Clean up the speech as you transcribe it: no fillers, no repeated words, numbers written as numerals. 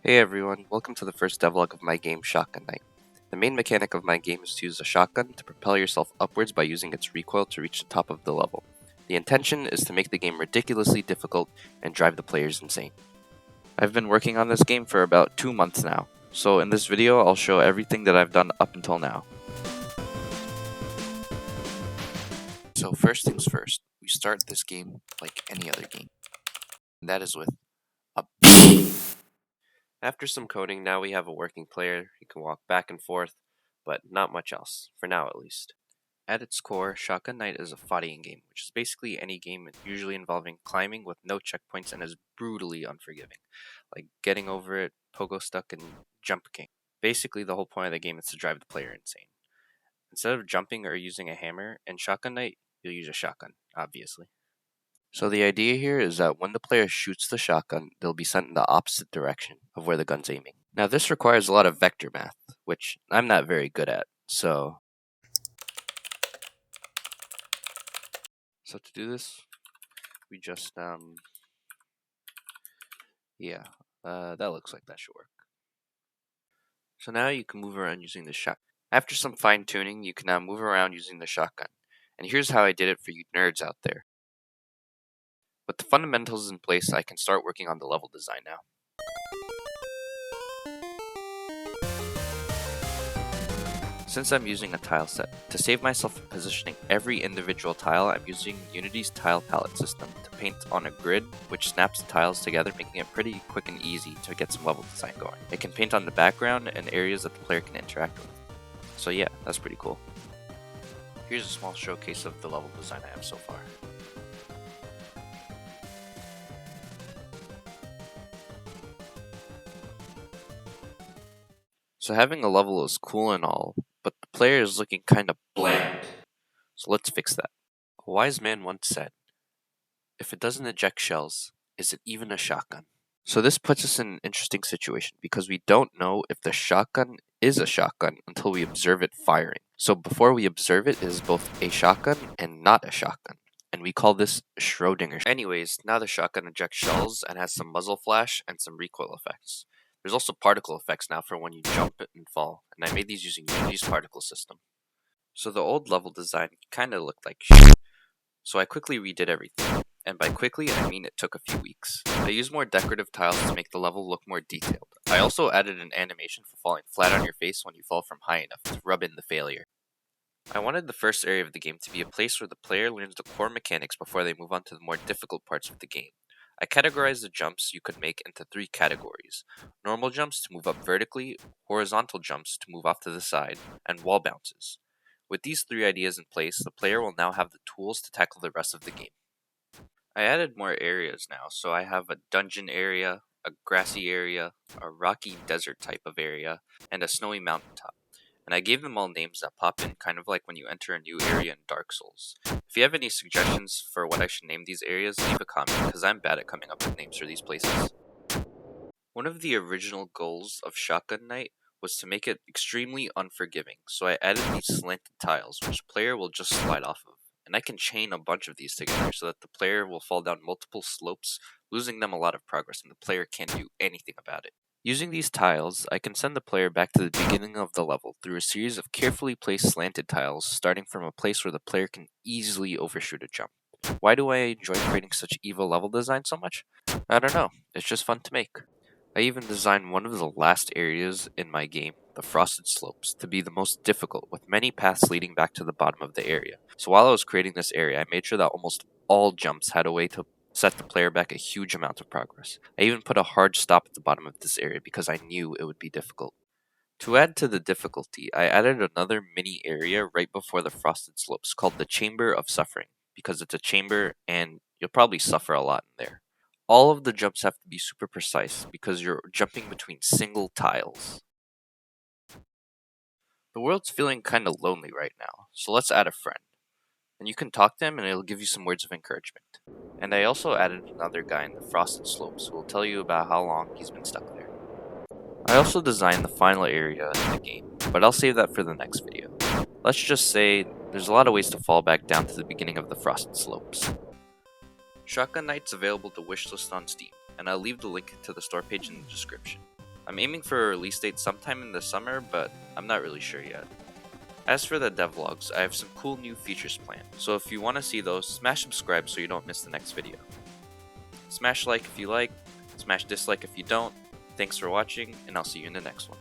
Hey everyone, welcome to the first devlog of my game Shotgun Knight. The main mechanic of my game is to use a shotgun to propel yourself upwards by using its recoil to reach the top of the level. The intention is to make the game ridiculously difficult and drive the players insane. I've been working on this game for about 2 months now, so in this video I'll show everything that I've done up until now. So first things first, we start this game like any other game, and that is with a After some coding, now we have a working player. He can walk back and forth, but not much else, for now at least. At its core, Shotgun Knight is a fighting game, which is basically any game usually involving climbing with no checkpoints and is brutally unforgiving, like getting over it, pogo stuck, and jump king. Basically, the whole point of the game is to drive the player insane. Instead of jumping or using a hammer, in Shotgun Knight, you'll use a shotgun, obviously. So the idea here is that when the player shoots the shotgun, they'll be sent in the opposite direction of where the gun's aiming. Now this requires a lot of vector math, which I'm not very good at, so to do this, we just, that looks like that should work. So now you can move around using the shotgun. After some fine tuning, you can now move around using the shotgun. And here's how I did it for you nerds out there. With the fundamentals in place, I can start working on the level design now. Since I'm using a tile set, to save myself from positioning every individual tile, I'm using Unity's tile palette system to paint on a grid which snaps the tiles together, making it pretty quick and easy to get some level design going. It can paint on the background and areas that the player can interact with. So yeah, that's pretty cool. Here's a small showcase of the level design I have so far. So having a level is cool and all, but the player is looking kinda bland. So let's fix that. A wise man once said, "If it doesn't eject shells, is it even a shotgun?" So this puts us in an interesting situation because we don't know if the shotgun is a shotgun until we observe it firing. So before we observe it, it is both a shotgun and not a shotgun. And we call this Schrodinger. Anyways, now the shotgun ejects shells and has some muzzle flash and some recoil effects. There's also particle effects now for when you jump and fall, and I made these using Unity's particle system. So the old level design kinda looked like shit, so I quickly redid everything. And by quickly, I mean it took a few weeks. I used more decorative tiles to make the level look more detailed. I also added an animation for falling flat on your face when you fall from high enough to rub in the failure. I wanted the first area of the game to be a place where the player learns the core mechanics before they move on to the more difficult parts of the game. I categorized the jumps you could make into 3 categories: normal jumps to move up vertically, horizontal jumps to move off to the side, and wall bounces. With these 3 ideas in place, the player will now have the tools to tackle the rest of the game. I added more areas now, so I have a dungeon area, a grassy area, a rocky desert type of area, and a snowy mountaintop. And I gave them all names that pop in, kind of like when you enter a new area in Dark Souls. If you have any suggestions for what I should name these areas, leave a comment, because I'm bad at coming up with names for these places. One of the original goals of Shotgun Knight was to make it extremely unforgiving, so I added these slanted tiles, which the player will just slide off of. And I can chain a bunch of these together so that the player will fall down multiple slopes, losing them a lot of progress, and the player can't do anything about it. Using these tiles, I can send the player back to the beginning of the level through a series of carefully placed slanted tiles, starting from a place where the player can easily overshoot a jump. Why do I enjoy creating such evil level design so much? I don't know, it's just fun to make. I even designed one of the last areas in my game, the Frosted Slopes, to be the most difficult, with many paths leading back to the bottom of the area. So while I was creating this area, I made sure that almost all jumps had a way to set the player back a huge amount of progress. I even put a hard stop at the bottom of this area because I knew it would be difficult. To add to the difficulty, I added another mini area right before the Frosted Slopes called the Chamber of Suffering, because it's a chamber and you'll probably suffer a lot in there. All of the jumps have to be super precise because you're jumping between single tiles. The world's feeling kinda lonely right now, so let's add a friend. And you can talk to him and it'll give you some words of encouragement. And I also added another guy in the Frosted Slopes who will tell you about how long he's been stuck there. I also designed the final area in the game, but I'll save that for the next video. Let's just say there's a lot of ways to fall back down to the beginning of the Frosted Slopes. Shotgun Knight's available to wishlist on Steam, and I'll leave the link to the store page in the description. I'm aiming for a release date sometime in the summer, but I'm not really sure yet. As for the devlogs, I have some cool new features planned, so if you want to see those, smash subscribe so you don't miss the next video. Smash like if you like, smash dislike if you don't. Thanks for watching, and I'll see you in the next one.